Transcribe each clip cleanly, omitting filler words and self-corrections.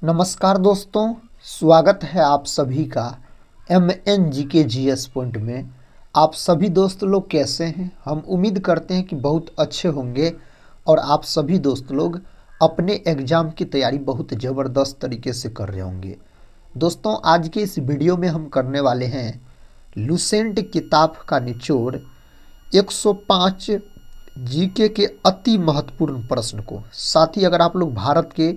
नमस्कार दोस्तों, स्वागत है आप सभी का MNGK GS पॉइंट में। आप सभी दोस्त लोग कैसे हैं? हम उम्मीद करते हैं कि बहुत अच्छे होंगे और आप सभी दोस्त लोग अपने एग्ज़ाम की तैयारी बहुत ज़बरदस्त तरीके से कर रहे होंगे। दोस्तों, आज के इस वीडियो में हम करने वाले हैं लुसेंट किताब का निचोड़ 105 जीके के अति महत्वपूर्ण प्रश्न को। साथ ही अगर आप लोग भारत के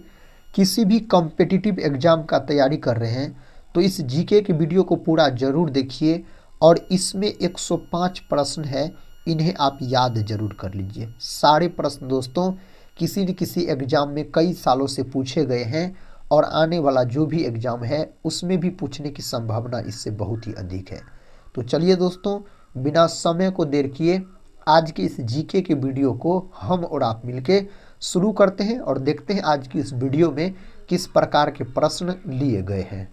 किसी भी कॉम्पिटिटिव एग्जाम का तैयारी कर रहे हैं तो इस जीके के वीडियो को पूरा जरूर देखिए और इसमें 105 प्रश्न है, इन्हें आप याद जरूर कर लीजिए। सारे प्रश्न दोस्तों किसी न किसी एग्जाम में कई सालों से पूछे गए हैं और आने वाला जो भी एग्जाम है उसमें भी पूछने की संभावना इससे बहुत ही अधिक है। तो चलिए दोस्तों, बिना समय को देर किए आज के इस जीके के वीडियो को हम और आप मिलके शुरू करते हैं और देखते हैं आज की इस वीडियो में किस प्रकार के प्रश्न लिए गए हैं।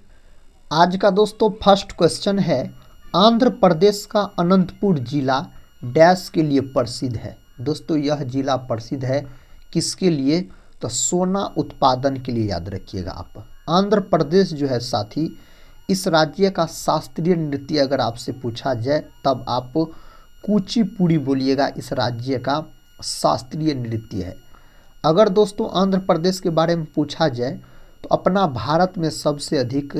आज का दोस्तों फर्स्ट क्वेश्चन है, आंध्र प्रदेश का अनंतपुर जिला डैश के लिए प्रसिद्ध है। दोस्तों यह जिला प्रसिद्ध है किसके लिए? तो सोना उत्पादन के लिए। याद रखिएगा आप, आंध्र प्रदेश जो है साथी, इस राज्य का शास्त्रीय नृत्य अगर आपसे पूछा जाए तब आप कुचिपुड़ी बोलिएगा। इस राज्य का शास्त्रीय नृत्य है। अगर दोस्तों आंध्र प्रदेश के बारे में पूछा जाए तो अपना भारत में सबसे अधिक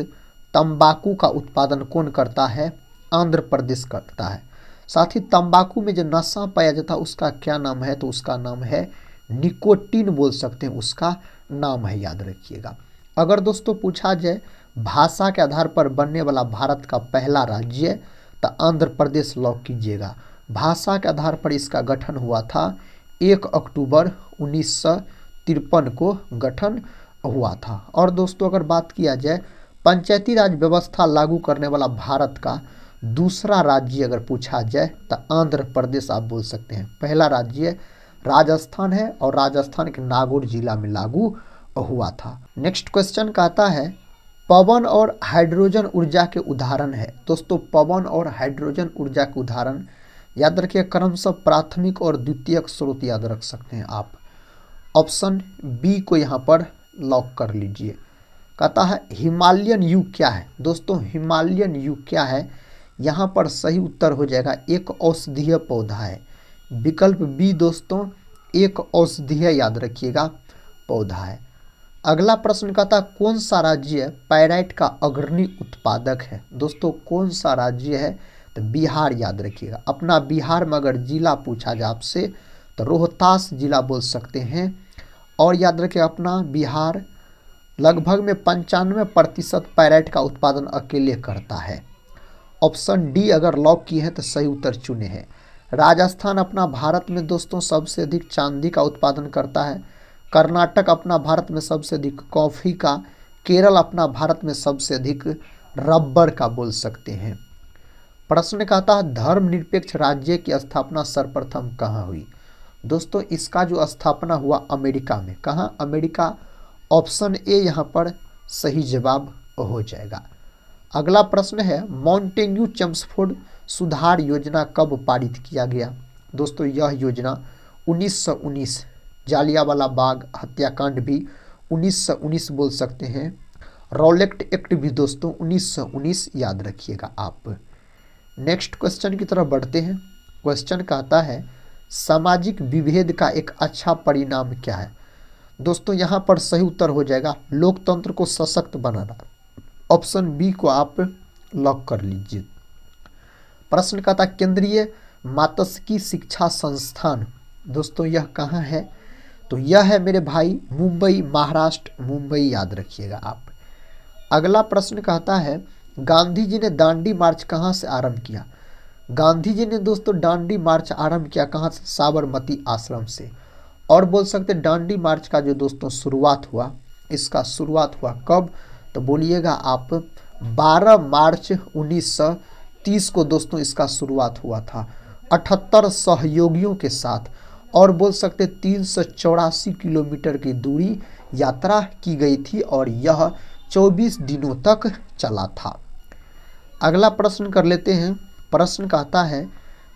तंबाकू का उत्पादन कौन करता है? आंध्र प्रदेश करता है। साथ ही तंबाकू में जो नशा पाया जाता है उसका क्या नाम है? तो उसका नाम है निकोटीन बोल सकते हैं, उसका नाम है, याद रखिएगा। अगर दोस्तों पूछा जाए भाषा के आधार पर बनने वाला भारत का पहला राज्य तो आंध्र प्रदेश लॉक कीजिएगा। भाषा के आधार पर इसका गठन हुआ था 1 अक्टूबर 1953 को गठन हुआ था। और दोस्तों अगर बात किया जाए पंचायती राज व्यवस्था लागू करने वाला भारत का दूसरा राज्य अगर पूछा जाए तो आंध्र प्रदेश आप बोल सकते हैं। पहला राज्य राजस्थान है और राजस्थान के नागौर जिला में लागू हुआ था। नेक्स्ट क्वेश्चन कहता है, पवन और हाइड्रोजन ऊर्जा के उदाहरण है। दोस्तों पवन और हाइड्रोजन ऊर्जा के उदाहरण याद रखिए, क्रमशः प्राथमिक और द्वितीयक स्रोत याद रख सकते हैं आप। ऑप्शन बी को यहाँ पर लॉक कर लीजिए। कहता है हिमालयन युग क्या है? दोस्तों हिमालयन युग क्या है? यहाँ पर सही उत्तर हो जाएगा एक औषधीय पौधा है। विकल्प बी दोस्तों एक औषधीय याद रखिएगा पौधा है। अगला प्रश्न कहता है कौन सा राज्य पायराइट का अग्रणी उत्पादक है? दोस्तों कौन सा राज्य है? तो बिहार याद रखिएगा। अपना बिहार में अगर जिला पूछा जाए आपसे तो रोहतास जिला बोल सकते हैं। और याद रखिए अपना बिहार लगभग में 95% पायराइट का उत्पादन अकेले करता है। ऑप्शन डी अगर लॉक किए हैं तो सही उत्तर चुने हैं। राजस्थान अपना भारत में दोस्तों सबसे अधिक चांदी का उत्पादन करता है। कर्नाटक अपना भारत में सबसे अधिक कॉफ़ी का। केरल अपना भारत में सबसे अधिक रबर का बोल सकते हैं। प्रश्न कहता है धर्मनिरपेक्ष राज्य की स्थापना सर्वप्रथम कहाँ हुई? दोस्तों इसका जो स्थापना हुआ अमेरिका में। कहाँ? अमेरिका। ऑप्शन ए यहाँ पर सही जवाब हो जाएगा। अगला प्रश्न है मॉन्टेग्यू चेम्सफोर्ड सुधार योजना कब पारित किया गया? दोस्तों यह योजना 1919, जालियांवाला बाग हत्याकांड भी 1919 बोल सकते हैं। रॉलेट एक्ट भी दोस्तों 1919 याद रखिएगा आप। नेक्स्ट क्वेश्चन की तरफ बढ़ते हैं। क्वेश्चन कहता है सामाजिक विभेद का एक अच्छा परिणाम क्या है? दोस्तों यहाँ पर सही उत्तर हो जाएगा लोकतंत्र को सशक्त बनाना। ऑप्शन बी को आप लॉक कर लीजिए। प्रश्न कहता है केंद्रीय मात्स्यिकी शिक्षा संस्थान, दोस्तों यह कहाँ है? तो यह है मेरे भाई मुंबई, महाराष्ट्र, मुंबई याद रखिएगा आप। अगला प्रश्न कहता है गांधी जी ने दांडी मार्च कहाँ से आरंभ किया? गांधी जी ने दोस्तों दांडी मार्च आरंभ किया कहाँ से? साबरमती आश्रम से। और बोल सकते दांडी मार्च का जो दोस्तों शुरुआत हुआ, इसका शुरुआत हुआ कब? तो बोलिएगा आप 12 मार्च 1930 को दोस्तों इसका शुरुआत हुआ था 78 सहयोगियों के साथ। और बोल सकते 384 किलोमीटर की दूरी यात्रा की गई थी और यह 24 दिनों तक चला था। अगला प्रश्न कर लेते हैं। प्रश्न कहता है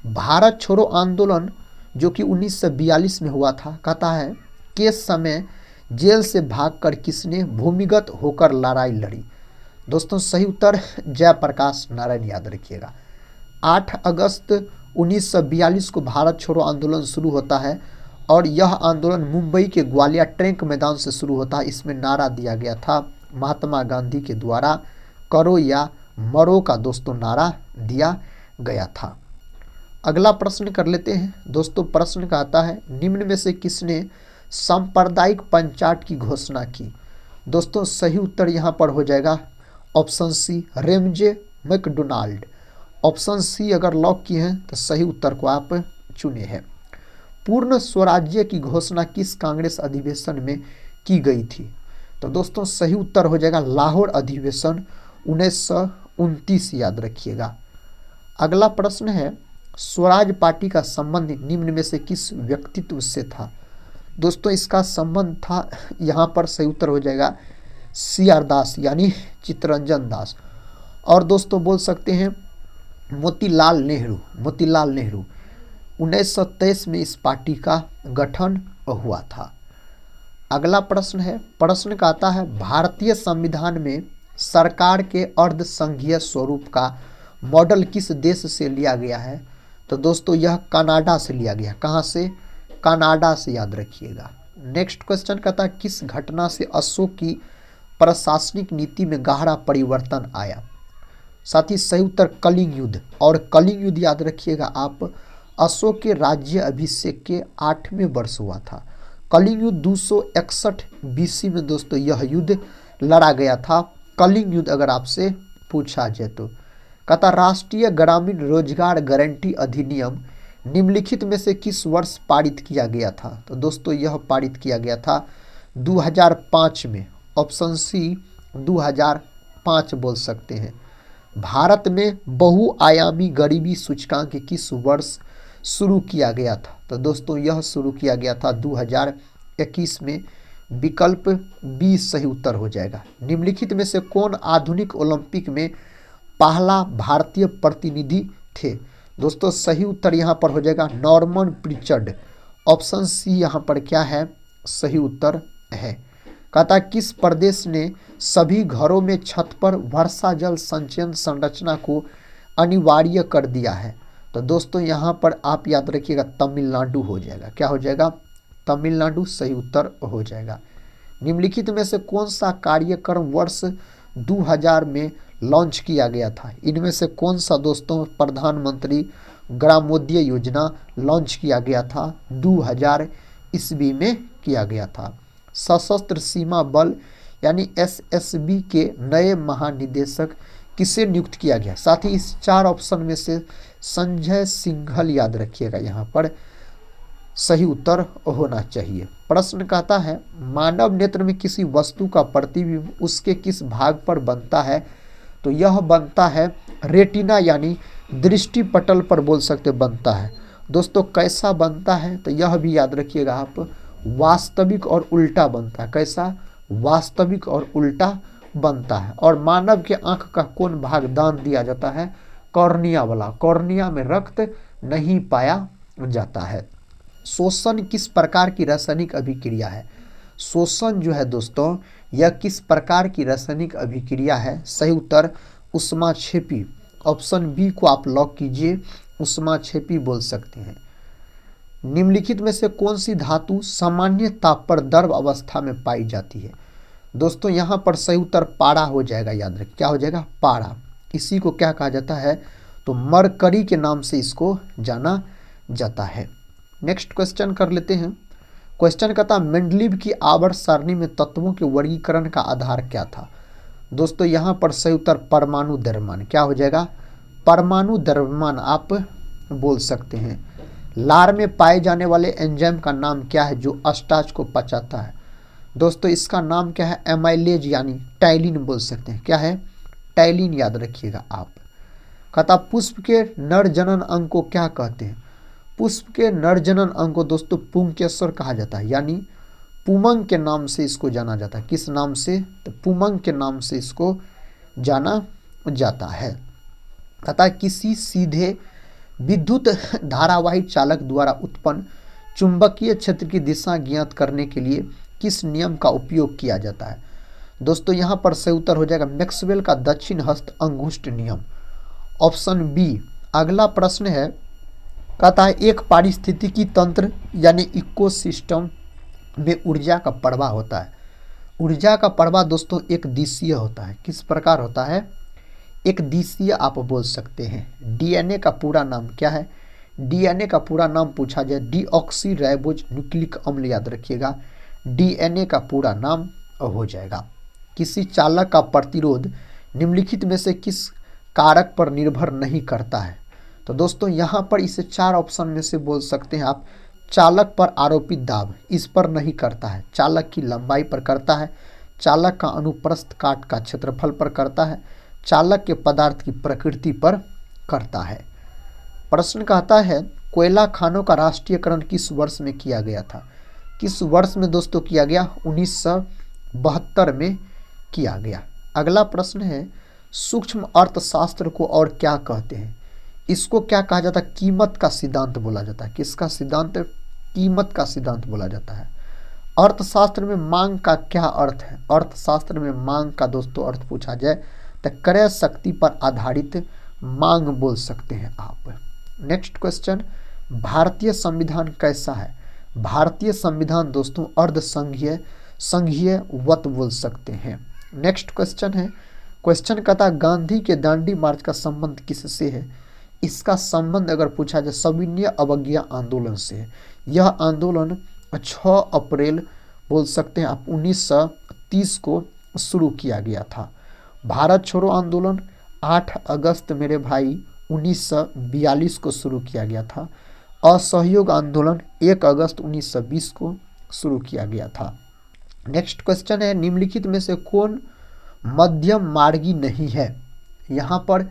भारत छोड़ो आंदोलन जो कि 1942 में हुआ था, कहता है के समय जेल से भागकर किसने भूमिगत होकर लड़ाई लड़ी? दोस्तों सही उत्तर जयप्रकाश नारायण, याद रखिएगा। 8 अगस्त 1942 को भारत छोड़ो आंदोलन शुरू होता है और यह आंदोलन मुंबई के ग्वालियर टैंक मैदान से शुरू होता है। इसमें नारा दिया गया था महात्मा गांधी के द्वारा, करो या मरो का दोस्तों नारा दिया गया था। अगला प्रश्न कर लेते हैं दोस्तों। प्रश्न का आता है, निम्न में से किसने सांप्रदायिक पंचायत की घोषणा की? दोस्तों सही उत्तर यहाँ पर हो जाएगा option C, Ramsay MacDonald. Option C अगर लॉक किए हैं तो सही उत्तर को आप चुने हैं। पूर्ण स्वराज्य की घोषणा किस कांग्रेस अधिवेशन में की गई थी? तो दोस्तों सही उत्तर हो जाएगा लाहौर अधिवेशन 1929, याद रखिएगा। अगला प्रश्न है, स्वराज पार्टी का संबंध निम्न में से किस व्यक्तित्व से था? दोस्तों इसका संबंध था, यहाँ पर सही उत्तर हो जाएगा CR दास यानी चित्तरंजन दास। और दोस्तों बोल सकते हैं मोतीलाल नेहरू। 1923 में इस पार्टी का गठन हुआ था। अगला प्रश्न है, प्रश्न का आता है, भारतीय संविधान में सरकार के अर्ध संघीय स्वरूप का मॉडल किस देश से लिया गया है? तो दोस्तों यह कनाडा से लिया गया। कहाँ से? कनाडा से, याद रखिएगा। नेक्स्ट क्वेश्चन कहता है, किस घटना से अशोक की प्रशासनिक नीति में गहरा परिवर्तन आया? साथ ही सही उत्तर कलिंग युद्ध। और कलिंग युद्ध याद रखिएगा आप, अशोक के राज्य अभिषेक के 8वें वर्ष हुआ था। कलिंग युद्ध 261 BC में दोस्तों यह युद्ध लड़ा गया था। कलिंग युद्ध अगर आपसे पूछा जाए तो कहता, राष्ट्रीय ग्रामीण रोजगार गारंटी अधिनियम निम्नलिखित में से किस वर्ष पारित किया गया था? तो दोस्तों यह पारित किया गया था 2005 में। ऑप्शन सी 2005 बोल सकते हैं। भारत में बहुआयामी गरीबी सूचकांक किस वर्ष शुरू किया गया था? तो दोस्तों यह शुरू किया गया था 2021 में। विकल्प बी सही उत्तर हो जाएगा। निम्नलिखित में से कौन आधुनिक ओलंपिक में पहला भारतीय प्रतिनिधि थे? दोस्तों सही उत्तर यहाँ पर हो जाएगा नॉर्मन प्रिचर्ड। ऑप्शन सी यहाँ पर क्या है? सही उत्तर है। कहता किस प्रदेश ने सभी घरों में छत पर वर्षा जल संचयन संरचना को अनिवार्य कर दिया है? तो दोस्तों यहाँ पर आप याद रखिएगा तमिलनाडु हो जाएगा। क्या हो जाएगा? तमिलनाडु सही उत्तर हो जाएगा। निम्नलिखित में से कौन सा कार्यक्रम वर्ष 2000 में लॉन्च किया गया था? इनमें से कौन सा दोस्तों प्रधानमंत्री ग्रामोदय योजना लॉन्च किया गया था? 2000 ईस्वी में किया गया था। सशस्त्र सीमा बल यानी SSB के नए महानिदेशक किसे नियुक्त किया गया? साथ ही इस 4 ऑप्शन में से संजय सिंघल याद रखिएगा, यहाँ पर सही उत्तर होना चाहिए। प्रश्न कहता है, मानव नेत्र में किसी वस्तु का प्रतिबिंब उसके किस भाग पर बनता है? तो यह बनता है रेटिना यानी दृष्टि पटल पर बोल सकते बनता है। दोस्तों कैसा बनता है? तो यह भी याद रखिएगा आप, वास्तविक और उल्टा बनता है। कैसा? वास्तविक और उल्टा बनता है। और मानव के आंख का कौन भाग दान दिया जाता है? कॉर्निया वाला। कॉर्निया में रक्त नहीं पाया जाता है। शोषण किस प्रकार की रासायनिक अभिक्रिया है? शोषण जो है दोस्तों यह किस प्रकार की रासायनिक अभिक्रिया है? सही उत्तर ऊष्माक्षेपी। ऑप्शन बी को आप लॉक कीजिए, ऊष्माक्षेपी बोल सकते हैं। निम्नलिखित में से कौन सी धातु सामान्य ताप पर द्रव अवस्था में पाई जाती है? दोस्तों यहाँ पर सही उत्तर पारा हो जाएगा। याद रखिए क्या हो जाएगा? पारा। इसी को क्या कहा जाता है? तो मरकरी के नाम से इसको जाना जाता है। नेक्स्ट क्वेश्चन कर लेते हैं। क्वेश्चन कहता है, मेंडलीव की आवर्त सारणी में तत्वों के वर्गीकरण का आधार क्या था? दोस्तों यहाँ पर सही उत्तर परमाणु द्रव्यमान। क्या हो जाएगा? परमाणु द्रव्यमान आप बोल सकते हैं। लार में पाए जाने वाले एंजाइम का नाम क्या है जो स्टार्च को पचाता है? दोस्तों इसका नाम क्या है? एमाइलेज यानी टाइलिन बोल सकते हैं। क्या है? टाइलिन याद रखिएगा आप। कहता पुष्प के नर जनन अंग को क्या कहते हैं? पुष्प के नर जनन अंग को दोस्तों पुंकेसर कहा जाता है, यानी पुमंग के नाम से इसको जाना जाता है। किस नाम से? तो पुमंग के नाम से इसको जाना जाता है। कहता किसी सीधे विद्युत धारावाही चालक द्वारा उत्पन्न चुंबकीय क्षेत्र की दिशा ज्ञात करने के लिए किस नियम का उपयोग किया जाता है? दोस्तों यहाँ पर सही उत्तर हो जाएगा मैक्सवेल का दक्षिण हस्त अंगुष्ठ नियम, ऑप्शन बी। अगला प्रश्न है, कहता है एक पारिस्थितिकी तंत्र यानी इकोसिस्टम में ऊर्जा का प्रवाह होता है। ऊर्जा का प्रवाह दोस्तों एक दिशीय होता है। किस प्रकार होता है? एक दिशीय आप बोल सकते हैं। डीएनए का पूरा नाम क्या है? डीएनए का पूरा नाम पूछा जाए डीऑक्सी राइबोज न्यूक्लिक अम्ल, याद रखिएगा डीएनए का पूरा नाम हो जाएगा। किसी चालक का प्रतिरोध निम्नलिखित में से किस कारक पर निर्भर नहीं करता है? तो दोस्तों यहाँ पर इसे 4 ऑप्शन में से बोल सकते हैं आप। चालक पर आरोपित दाब इस पर नहीं करता है, चालक की लंबाई पर करता है, चालक का अनुप्रस्थ काट का क्षेत्रफल पर करता है, चालक के पदार्थ की प्रकृति पर करता है। प्रश्न कहता है कोयला खानों का राष्ट्रीयकरण किस वर्ष में किया गया था? किस वर्ष में दोस्तों किया गया? 1972 में किया गया। अगला प्रश्न है सूक्ष्म अर्थशास्त्र को और क्या कहते हैं? इसको क्या कहा जाता है? कीमत का सिद्धांत बोला जाता है। किसका सिद्धांत? कीमत का सिद्धांत बोला जाता है। अर्थशास्त्र में मांग का क्या अर्थ है? अर्थशास्त्र में मांग का दोस्तों अर्थ पूछा जाए तो क्रय शक्ति पर आधारित मांग बोल सकते हैं आप। नेक्स्ट क्वेश्चन, भारतीय संविधान कैसा है? भारतीय संविधान दोस्तों अर्ध संघीय संघीय वत बोल सकते हैं। नेक्स्ट क्वेश्चन है, क्वेश्चन कहता है गांधी के दांडी मार्च का संबंध किससे है? इसका संबंध अगर पूछा जाए सविनय अवज्ञा आंदोलन से है। यह आंदोलन 6 अप्रैल बोल सकते हैं आप 1930 को शुरू किया गया था। भारत छोड़ो आंदोलन 8 अगस्त मेरे भाई 1942 को शुरू किया गया था। असहयोग आंदोलन 1 अगस्त 1920 को शुरू किया गया था। नेक्स्ट क्वेश्चन है निम्नलिखित में से कौन मध्यम मार्गी नहीं है? यहाँ पर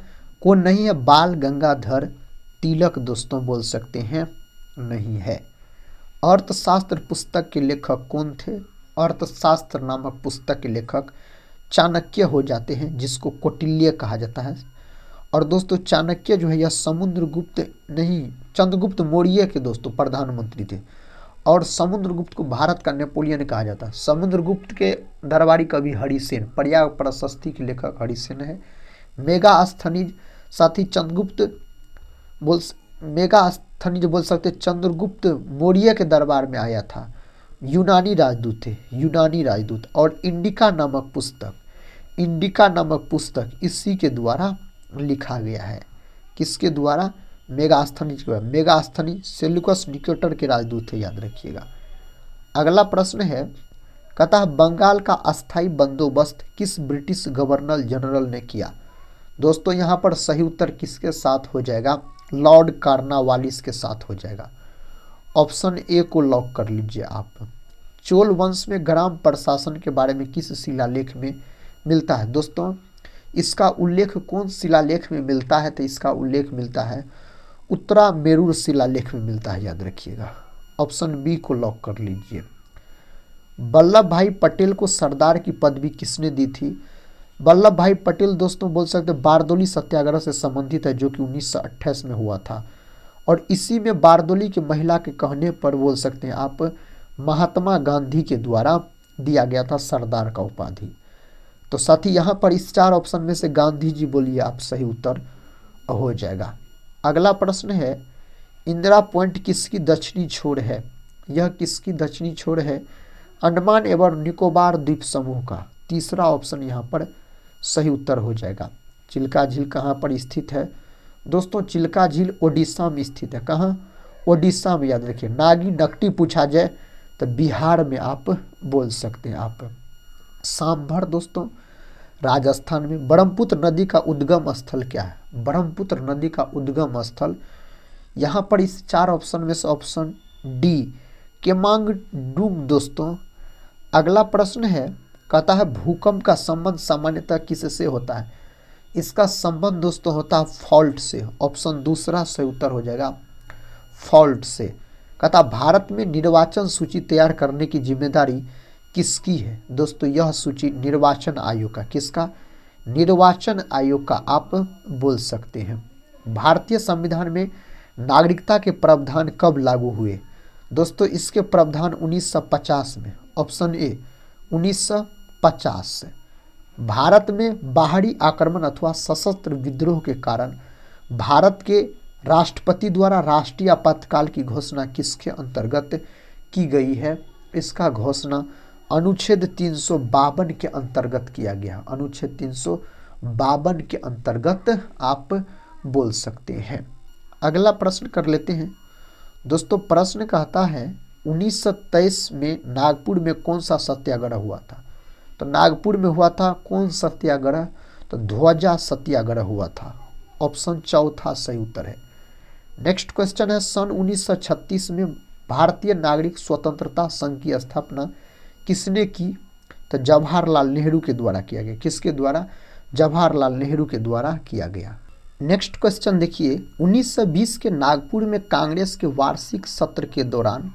कौन नहीं है? बाल गंगाधर तिलक दोस्तों बोल सकते हैं नहीं है। अर्थशास्त्र पुस्तक के लेखक कौन थे? अर्थशास्त्र नामक पुस्तक के लेखक चाणक्य हो जाते हैं, जिसको कौटिल्य कहा जाता है। और दोस्तों चाणक्य जो है यह समुद्रगुप्त नहीं चंद्रगुप्त मौर्य के दोस्तों प्रधानमंत्री थे। और समुद्रगुप्त को भारत का नेपोलियन कहा जाता है। समुद्रगुप्त के दरबारी कवि हरिसेन, पर्याय प्रशस्ति के लेखक हरिसेन है। मेगास्थनीज साथी मेगास्थनीज बोल सकते चंद्रगुप्त मौर्य के दरबार में आया था। यूनानी राजदूत थे, यूनानी राजदूत। और इंडिका नामक पुस्तक इसी के द्वारा लिखा गया है। किसके द्वारा? मेगास्थनीज के द्वारा। मेगास्थनीज सेल्यूकस निकेटर के राजदूत थे, याद रखिएगा। अगला प्रश्न है, कहता है बंगाल का अस्थायी बंदोबस्त किस ब्रिटिश गवर्नर जनरल ने किया? दोस्तों यहाँ पर सही उत्तर किसके साथ हो जाएगा? लॉर्ड कार्नवालिस के साथ हो जाएगा। ऑप्शन ए को लॉक कर लीजिए आप। चोल वंश में ग्राम प्रशासन के बारे में किस शिलालेख में मिलता है? दोस्तों इसका उल्लेख कौन शिलालेख में मिलता है? तो इसका उल्लेख मिलता है उत्तरा मेरूर शिलालेख में मिलता है, याद रखिएगा। ऑप्शन बी को लॉक कर लीजिए। वल्लभ भाई पटेल को सरदार की पदवी किसने दी थी? वल्लभ भाई पटेल दोस्तों बोल सकते बारदोली सत्याग्रह से संबंधित है, जो कि 1928 में हुआ था। और इसी में बारदोली की महिला के कहने पर बोल सकते हैं आप महात्मा गांधी के द्वारा दिया गया था सरदार का उपाधि। तो साथी यहाँ पर इस 4 ऑप्शन में से गांधी जी बोलिए आप, सही उत्तर हो जाएगा। अगला प्रश्न है, इंदिरा पॉइंट किसकी दक्षिणी छोर है? यह किसकी दक्षिणी छोर है? अंडमान एवं निकोबार द्वीप समूह का। तीसरा ऑप्शन यहाँ पर सही उत्तर हो जाएगा। चिल्का झील कहाँ पर स्थित है? दोस्तों चिल्का झील ओडिशा में स्थित है। कहाँ? ओडिशा में, याद रखिए। नागी नकटी पूछा जाए तो बिहार में आप बोल सकते हैं आप। सांभर दोस्तों राजस्थान में। ब्रह्मपुत्र नदी का उद्गम स्थल क्या है? ब्रह्मपुत्र नदी का उद्गम स्थल यहाँ पर इस 4 ऑप्शन में से ऑप्शन डी केमांगडुंग दोस्तों। अगला प्रश्न है, कहता है भूकंप का संबंध सामान्यतः किससे होता है? इसका संबंध दोस्तों होता है फॉल्ट से। ऑप्शन दूसरा सही उत्तर हो जाएगा, फॉल्ट से। कहता भारत में निर्वाचन सूची तैयार करने की जिम्मेदारी किसकी है? दोस्तों यह सूची निर्वाचन आयोग का। किसका? निर्वाचन आयोग का आप बोल सकते हैं। भारतीय संविधान में नागरिकता के प्रावधान कब लागू हुए? दोस्तों इसके प्रावधान 1950 में ऑप्शन ए 1950। भारत में बाहरी आक्रमण अथवा सशस्त्र विद्रोह के कारण भारत के राष्ट्रपति द्वारा राष्ट्रीय आपातकाल की घोषणा किसके अंतर्गत की गई है? इसका घोषणा अनुच्छेद 352 के अंतर्गत किया गया। अनुच्छेद 352 के अंतर्गत आप बोल सकते हैं। अगला प्रश्न कर लेते हैं दोस्तों। प्रश्न कहता है 1923 में नागपुर में कौन सा सत्याग्रह हुआ था? तो नागपुर में हुआ था कौन सत्याग्रह? तो ध्वजा सत्याग्रह हुआ था। ऑप्शन चौथा सही उत्तर है। नेक्स्ट क्वेश्चन है सन 1936 में भारतीय नागरिक स्वतंत्रता संघ की स्थापना किसने की? तो जवाहरलाल नेहरू के द्वारा किया गया। किसके द्वारा? जवाहरलाल नेहरू के द्वारा किया गया। नेक्स्ट क्वेश्चन देखिए 1920 के नागपुर में कांग्रेस के वार्षिक सत्र के दौरान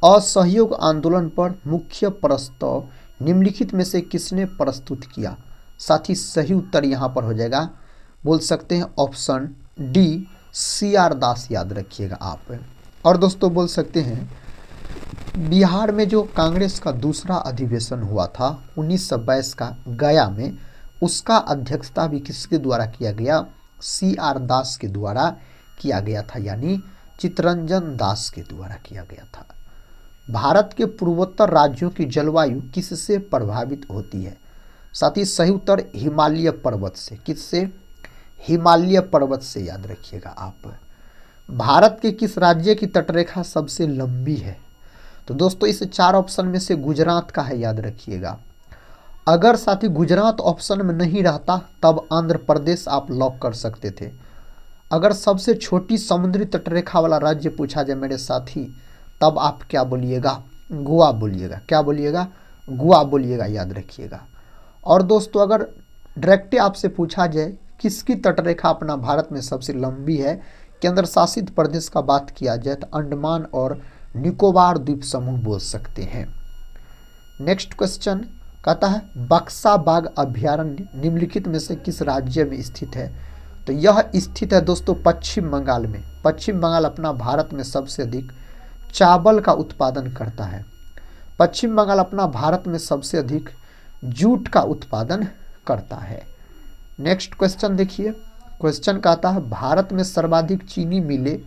असहयोग आंदोलन पर मुख्य प्रस्ताव निम्नलिखित में से किसने प्रस्तुत किया? साथ ही सही उत्तर यहाँ पर हो जाएगा, बोल सकते हैं ऑप्शन डी CR दास, याद रखिएगा आप। और दोस्तों बोल सकते हैं बिहार में जो कांग्रेस का दूसरा अधिवेशन हुआ था 1922 का गया में, उसका अध्यक्षता भी किसके द्वारा किया गया? CR दास के द्वारा किया गया था, यानी चित्तरंजन दास के द्वारा किया गया था। भारत के पूर्वोत्तर राज्यों की जलवायु किससे प्रभावित होती है? साथ ही सही उत्तर हिमालय पर्वत से। किससे? हिमालय पर्वत से, याद रखिएगा आप। भारत के किस राज्य की तटरेखा सबसे लंबी है? तो दोस्तों इस 4 ऑप्शन में से गुजरात का है, याद रखिएगा। अगर साथी गुजरात ऑप्शन में नहीं रहता तब आंध्र प्रदेश आप लॉक कर सकते थे। अगर सबसे छोटी समुद्री तटरेखा वाला राज्य पूछा जाए मेरे साथी, तब आप क्या बोलिएगा? गोवा बोलिएगा। क्या बोलिएगा? गोवा बोलिएगा, याद रखिएगा। और दोस्तों अगर डायरेक्ट आपसे पूछा जाए किसकी तटरेखा अपना भारत में सबसे लंबी है, केंद्र शासित प्रदेश का बात किया जाए तो अंडमान और निकोबार द्वीप समूह बोल सकते हैं। नेक्स्ट क्वेश्चन कहता है बक्सा बाघ अभ्यारण्य निम्नलिखित में से किस राज्य में स्थित है? तो यह स्थित है दोस्तों पश्चिम बंगाल में। पश्चिम बंगाल अपना भारत में सबसे अधिक चावल का उत्पादन करता है। पश्चिम बंगाल अपना भारत में सबसे अधिक जूट का उत्पादन करता है। नेक्स्ट क्वेश्चन देखिए, क्वेश्चन कहता है भारत में सर्वाधिक चीनी मिलें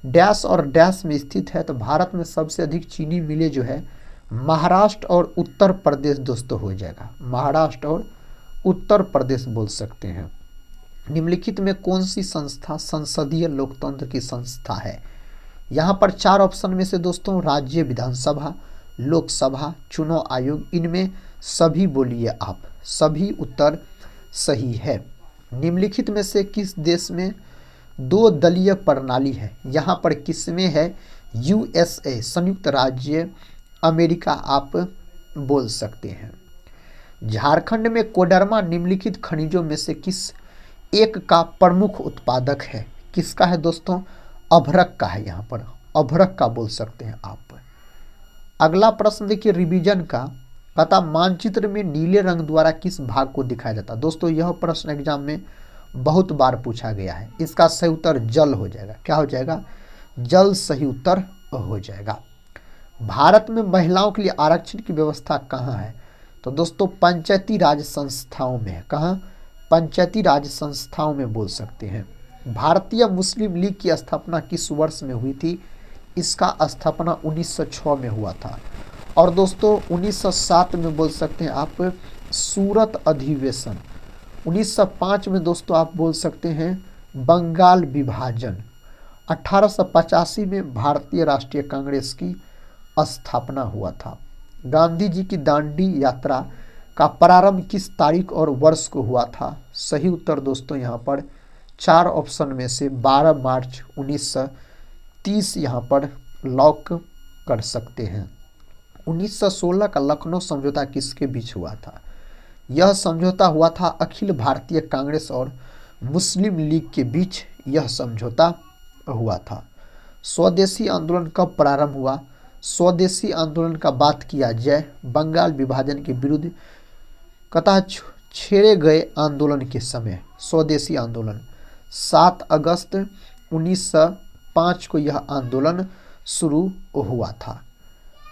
डैश और डैश में स्थित है। तो भारत में सबसे अधिक चीनी मिलें जो है महाराष्ट्र और उत्तर प्रदेश दोस्तों हो जाएगा। महाराष्ट्र और उत्तर प्रदेश बोल सकते हैं। निम्नलिखित में कौन सी संस्था संसदीय लोकतंत्र की संस्था है? यहाँ पर 4 ऑप्शन में से दोस्तों राज्य विधानसभा, लोकसभा, चुनाव आयोग, इनमें सभी बोलिए आप। सभी उत्तर सही है। निम्नलिखित में से किस देश में 2 दलीय प्रणाली है? यहाँ पर किसमें है? USA संयुक्त राज्य अमेरिका आप बोल सकते हैं। झारखंड में कोडरमा निम्नलिखित खनिजों में से किस एक का प्रमुख उत्पादक है? किसका है दोस्तों? अभ्रक का है। यहाँ पर अभ्रक का बोल सकते हैं आप। अगला प्रश्न देखिए रिवीजन का, कहता मानचित्र में नीले रंग द्वारा किस भाग को दिखाया जाता है? दोस्तों यह प्रश्न एग्जाम में बहुत बार पूछा गया है। इसका सही उत्तर जल हो जाएगा। क्या हो जाएगा? जल सही उत्तर हो जाएगा। भारत में महिलाओं के लिए आरक्षण की व्यवस्था कहाँ है? तो दोस्तों पंचायती राज संस्थाओं में है। कहाँ? पंचायती राज संस्थाओं में बोल सकते हैं। भारतीय मुस्लिम लीग की स्थापना किस वर्ष में हुई थी? इसका स्थापना 1906 में हुआ था। और दोस्तों 1907 में बोल सकते हैं आप सूरत अधिवेशन। 1905 में दोस्तों आप बोल सकते हैं बंगाल विभाजन। 1885 में भारतीय राष्ट्रीय कांग्रेस की स्थापना हुआ था। गांधी जी की दांडी यात्रा का प्रारंभ किस तारीख और वर्ष को हुआ था? सही उत्तर दोस्तों यहाँ पर 4 ऑप्शन में से 12 मार्च 1930 यहाँ पर लॉक कर सकते हैं। 1916 का लखनऊ समझौता किसके बीच हुआ था? यह समझौता हुआ था अखिल भारतीय कांग्रेस और मुस्लिम लीग के बीच यह समझौता हुआ था। स्वदेशी आंदोलन कब प्रारंभ हुआ? स्वदेशी आंदोलन का बात किया जाए बंगाल विभाजन के विरुद्ध कथा छेड़े गए आंदोलन के समय स्वदेशी आंदोलन 7 अगस्त 1905 को यह आंदोलन शुरू हुआ था।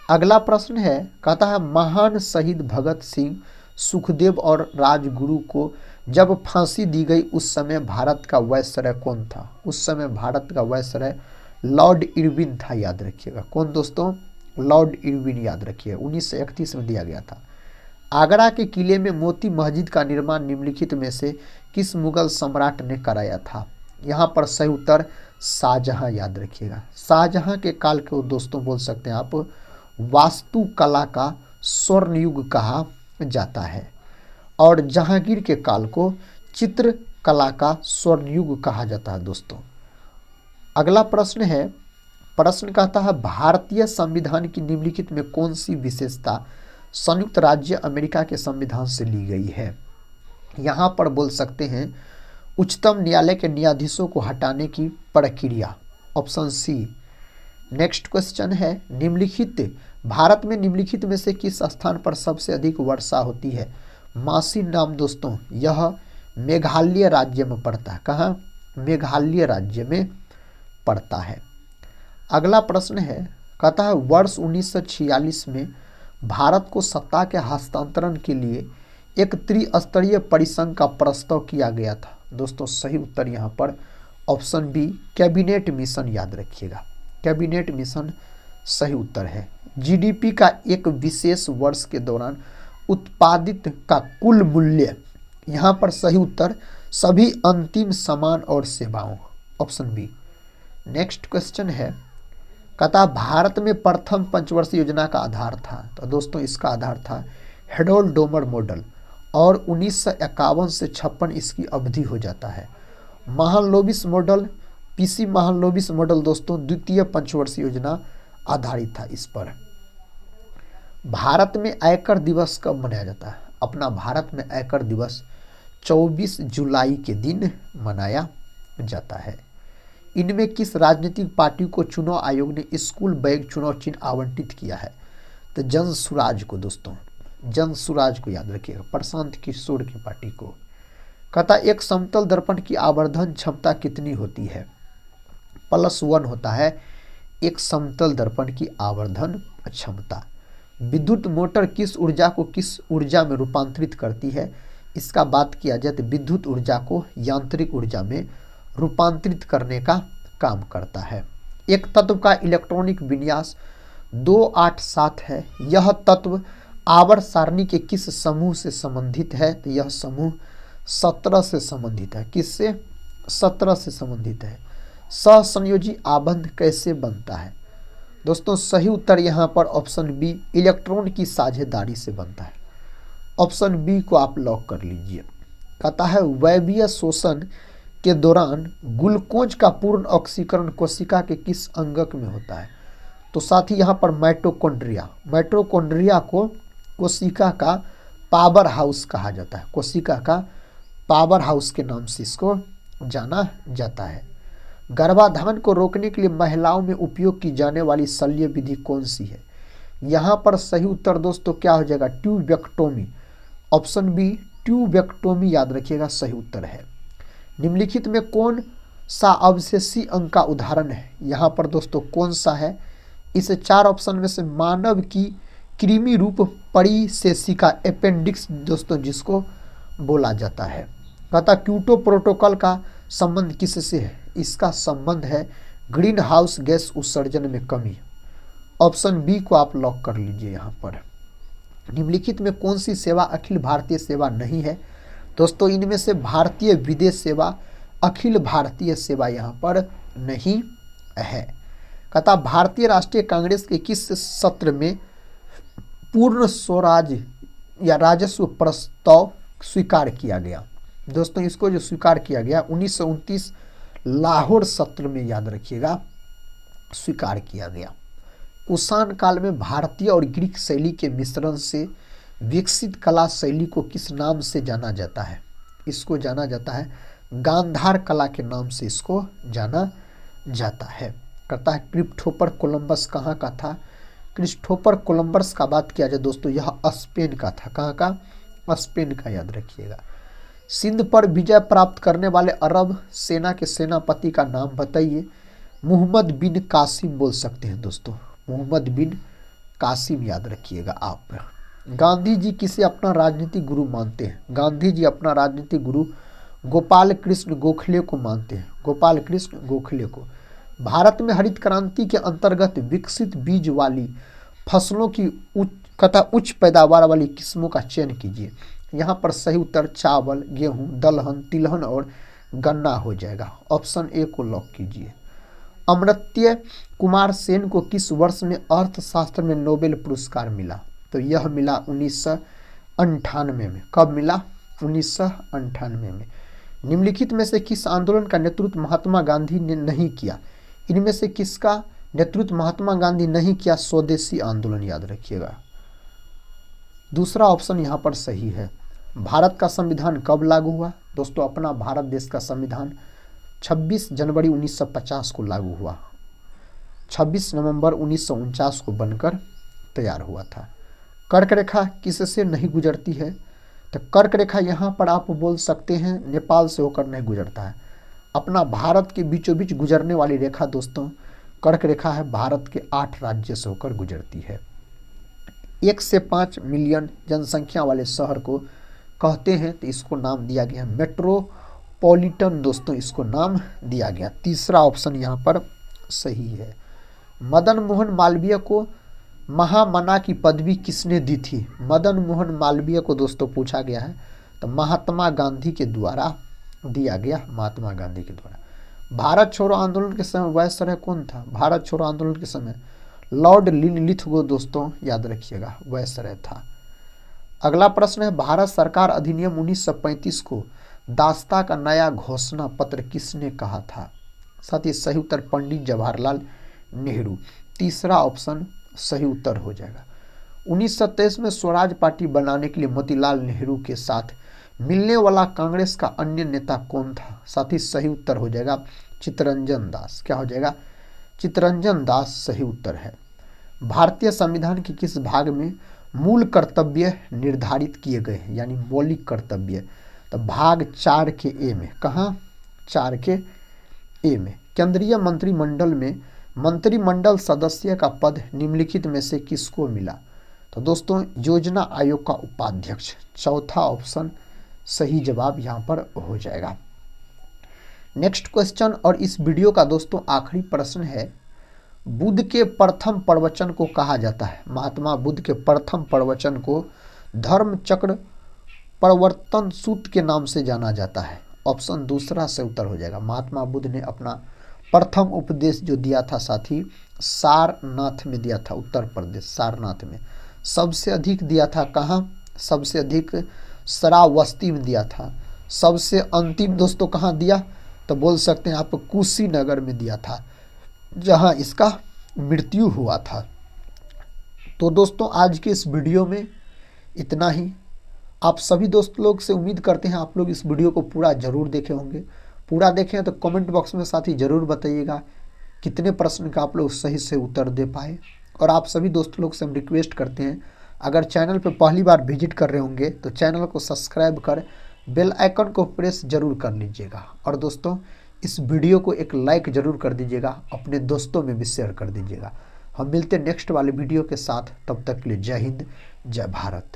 अगला प्रश्न है, कहता है महान शहीद भगत सिंह, सुखदेव और राजगुरु को जब फांसी दी गई उस समय भारत का वायसराय कौन था? उस समय भारत का वायसराय लॉर्ड इरविन था, याद रखिएगा। कौन दोस्तों? लॉर्ड इरविन, याद रखिए, 1931 में दिया गया था। आगरा के किले में मोती मस्जिद का निर्माण निम्नलिखित में से किस मुगल सम्राट ने कराया था? यहाँ पर सही उत्तर शाहजहां, याद रखिएगा। शाहजहां के काल को दोस्तों बोल सकते हैं आप वास्तुकला का स्वर्ण युग कहा जाता है, और जहांगीर के काल को चित्रकला का स्वर्ण युग कहा जाता है दोस्तों। अगला प्रश्न है, प्रश्न कहता है भारतीय संविधान की निम्नलिखित में कौन सी विशेषता संयुक्त राज्य अमेरिका के संविधान से ली गई है? यहाँ पर बोल सकते हैं उच्चतम न्यायालय के न्यायाधीशों को हटाने की प्रक्रिया, ऑप्शन सी। नेक्स्ट क्वेश्चन है, निम्नलिखित भारत में निम्नलिखित में से किस स्थान पर सबसे अधिक वर्षा होती है? मासी नाम दोस्तों, यह मेघालय राज्य में पड़ता है। कहाँ? मेघालय राज्य में पड़ता है। अगला प्रश्न है, कहता है वर्ष 1946 में भारत को सत्ता के हस्तांतरण के लिए एक त्रिस्तरीय परिसंघ का प्रस्ताव किया गया था। दोस्तों सही उत्तर यहाँ पर ऑप्शन बी कैबिनेट मिशन, याद रखिएगा। कैबिनेट मिशन सही उत्तर है। जीडीपी का एक विशेष वर्ष के दौरान उत्पादित का कुल मूल्य, यहाँ पर सही उत्तर सभी अंतिम सामान और सेवाओं, ऑप्शन बी। नेक्स्ट क्वेश्चन है, कहता भारत में प्रथम पंचवर्षीय योजना का आधार था। तो दोस्तों इसका आधार था हेडोल डोमर मॉडल, और 1951 से 56 इसकी अवधि हो जाता है। Mahalanobis model, PC Mahalanobis model दोस्तों द्वितीय पंचवर्षीय योजना आधारित था इस पर। भारत में आयकर दिवस कब मनाया जाता है? अपना भारत में आयकर दिवस 24 जुलाई के दिन मनाया जाता है। इनमें किस राजनीतिक पार्टी को चुनाव आयोग ने स्कूल बैग चुनाव चिन्ह आवंटित किया है? तो जन सुराज को दोस्तों, जन सुराज को याद रखिएगा, प्रशांत किशोर की पार्टी को। कहता एक समतल दर्पण की आवर्धन क्षमता कितनी होती है? +1 होता है एक समतल दर्पण की आवर्धन क्षमता। विद्युत मोटर किस ऊर्जा को किस ऊर्जा में रूपांतरित करती है? इसका बात किया जाए तो विद्युत ऊर्जा को यांत्रिक ऊर्जा में रूपांतरित करने का काम करता है। एक तत्व का इलेक्ट्रॉनिक विन्यास 287 है। यह तत्व आवर्त सारणी के किस समूह से संबंधित है? तो यह समूह 17 से संबंधित है। किससे? 17 से संबंधित है। सहसंयोजी आबंध कैसे बनता है? दोस्तों सही उत्तर यहाँ पर ऑप्शन बी इलेक्ट्रॉन की साझेदारी से बनता है। ऑप्शन बी को आप लॉक कर लीजिए। कहता है वायवीय शोषण के दौरान ग्लूकोज का पूर्ण ऑक्सीकरण कोशिका के किस अंगक में होता है? तो साथ ही यहाँ पर माइटोकॉन्ड्रिया, माइटोकॉन्ड्रिया को कोशिका का पावर हाउस कहा जाता है। कोशिका का पावर हाउस के नाम से इसको जाना जाता है। गर्भाधान को रोकने के लिए महिलाओं में उपयोग की जाने वाली शल्य विधि कौन सी है? यहाँ पर सही उत्तर दोस्तों क्या हो जाएगा? ट्यूबेक्टोमी, ऑप्शन बी ट्यूबेक्टोमी, याद रखिएगा सही उत्तर है। निम्नलिखित में कौन सा अवशेषी अंग का उदाहरण है? यहाँ पर दोस्तों कौन सा है? इस 4 ऑप्शन में से मानव की कृमि रूप परिशेषिका अपेंडिक्स दोस्तों जिसको बोला जाता है। कहता क्योटो प्रोटोकॉल का संबंध किससे है? इसका संबंध है ग्रीन हाउस गैस उत्सर्जन में कमी। ऑप्शन बी को आप लॉक कर लीजिए। यहाँ पर निम्नलिखित में कौन सी सेवा अखिल भारतीय सेवा नहीं है? दोस्तों इनमें से भारतीय विदेश सेवा, अखिल भारतीय सेवा यहाँ पर नहीं है। कहता भारतीय राष्ट्रीय कांग्रेस के किस सत्र में पूर्ण स्वराज या राजस्व प्रस्ताव स्वीकार किया गया? दोस्तों इसको जो स्वीकार किया गया 1929 लाहौर सत्र में, याद रखिएगा, स्वीकार किया गया। कुषाण काल में भारतीय और ग्रीक शैली के मिश्रण से विकसित कला शैली को किस नाम से जाना जाता है? इसको जाना जाता है गांधार कला के नाम से इसको जाना जाता है। कहता है क्रिस्टोफर कोलंबस कहाँ का था? क्रिस्टोफर कोलंबस का बात किया जाए दोस्तों यह स्पेन का था। कहाँ का? स्पेन का, याद रखिएगा। सिंध पर विजय प्राप्त करने वाले अरब सेना के सेनापति का नाम बताइए। मोहम्मद बिन कासिम बोल सकते हैं दोस्तों, मोहम्मद बिन कासिम याद रखिएगा आप। गांधी जी किसे अपना राजनीतिक गुरु मानते हैं? गांधी जी अपना राजनीतिक गुरु गोपाल कृष्ण गोखले को मानते हैं, गोपाल कृष्ण गोखले को। भारत में हरित क्रांति के अंतर्गत विकसित बीज वाली फसलों की उच्च पैदावार वाली किस्मों का चयन कीजिए। यहाँ पर सही उत्तर चावल, गेहूं, दलहन, तिलहन और गन्ना हो जाएगा। ऑप्शन ए को लॉक कीजिए। अमर्त्य कुमार सेन को किस वर्ष में अर्थशास्त्र में नोबेल पुरस्कार मिला? तो यह मिला 1998 में। कब मिला? 1998 में। निम्नलिखित में से किस आंदोलन का नेतृत्व महात्मा गांधी ने नहीं किया? इनमें से किसका नेतृत्व महात्मा गांधी नहीं किया? स्वदेशी आंदोलन याद रखिएगा। दूसरा ऑप्शन यहाँ पर सही है। भारत का संविधान कब लागू हुआ? दोस्तों अपना भारत देश का संविधान 26 जनवरी 1950 को लागू हुआ। 26 नवंबर 1949 को बनकर तैयार हुआ था। कर्क रेखा किससे नहीं गुजरती है? तो कर्क रेखा यहाँ पर आप बोल सकते हैं नेपाल से होकर नहीं गुजरता है। अपना भारत के बीचों बीच गुजरने वाली रेखा दोस्तों कर्क रेखा है, भारत के 8 राज्य से होकर गुजरती है। 1 से 5 मिलियन जनसंख्या वाले शहर को कहते हैं, तो इसको नाम दिया गया मेट्रोपॉलिटन। दोस्तों इसको नाम दिया गया। तीसरा ऑप्शन यहाँ पर सही है। मदन मोहन मालवीय को महामना की पदवी किसने दी थी? मदन मोहन मालवीय को दोस्तों पूछा गया है, तो महात्मा गांधी के द्वारा दिया गया, महात्मा गांधी के द्वारा। भारत छोड़ो आंदोलन के समय वायसराय कौन था? भारत छोड़ो आंदोलन के समय लॉर्ड लिनलिथगो दोस्तों याद रखिएगा, वायसराय था। अगला प्रश्न है, भारत सरकार अधिनियम 1935 को दास्ता का नया घोषणा पत्र किसने कहा था? साथ ही सही उत्तर पंडित जवाहरलाल नेहरू। तीसरा ऑप्शन सही उत्तर हो जाएगा। 1927 में स्वराज पार्टी बनाने के लिए मोतीलाल नेहरू के साथ मिलने वाला कांग्रेस का अन्य नेता कौन था? साथ ही सही उत्तर हो जाएगा चित्तरंजन दास। क्या हो जाएगा? चित्तरंजन दास सही उत्तर है। भारतीय संविधान के किस भाग में मूल कर्तव्य निर्धारित किए गए हैं, यानी मौलिक कर्तव्य? तो भाग 4 के ए में। कहाँ? 4 के ए में। केंद्रीय मंत्रिमंडल में मंत्रिमंडल सदस्य का पद निम्नलिखित में से किसको मिला? तो दोस्तों योजना आयोग का उपाध्यक्ष। चौथा ऑप्शन सही जवाब यहाँ पर हो जाएगा। नेक्स्ट क्वेश्चन और इस वीडियो का दोस्तों आखिरी प्रश्न है, बुद्ध के प्रथम प्रवचन को कहा जाता है? महात्मा बुद्ध के प्रथम प्रवचन को धर्म चक्र प्रवर्तन सूत्र के नाम से जाना जाता है। ऑप्शन दूसरा से उत्तर हो जाएगा। महात्मा बुद्ध ने अपना प्रथम उपदेश जो दिया था साथी सारनाथ में दिया था, उत्तर प्रदेश सारनाथ में। सबसे अधिक दिया था कहाँ? सबसे अधिक श्रावस्ती में दिया था। सबसे अंतिम दोस्तों कहाँ दिया? तो बोल सकते हैं आप कुशीनगर में दिया था, जहाँ इसका मृत्यु हुआ था। तो दोस्तों आज के इस वीडियो में इतना ही। आप सभी दोस्त लोग से उम्मीद करते हैं आप लोग इस वीडियो को पूरा जरूर देखे होंगे। पूरा देखें तो कमेंट बॉक्स में साथ ही ज़रूर बताइएगा कितने प्रश्न का आप लोग सही से उत्तर दे पाए। और आप सभी दोस्त लोग से हम रिक्वेस्ट करते हैं, अगर चैनल पर पहली बार विजिट कर रहे होंगे तो चैनल को सब्सक्राइब कर बेल आइकन को प्रेस जरूर कर लीजिएगा। और दोस्तों इस वीडियो को एक लाइक ज़रूर कर दीजिएगा, अपने दोस्तों में भी शेयर कर दीजिएगा। हम मिलते हैं नेक्स्ट वाले वीडियो के साथ, तब तक के लिए जय हिंद, जय भारत।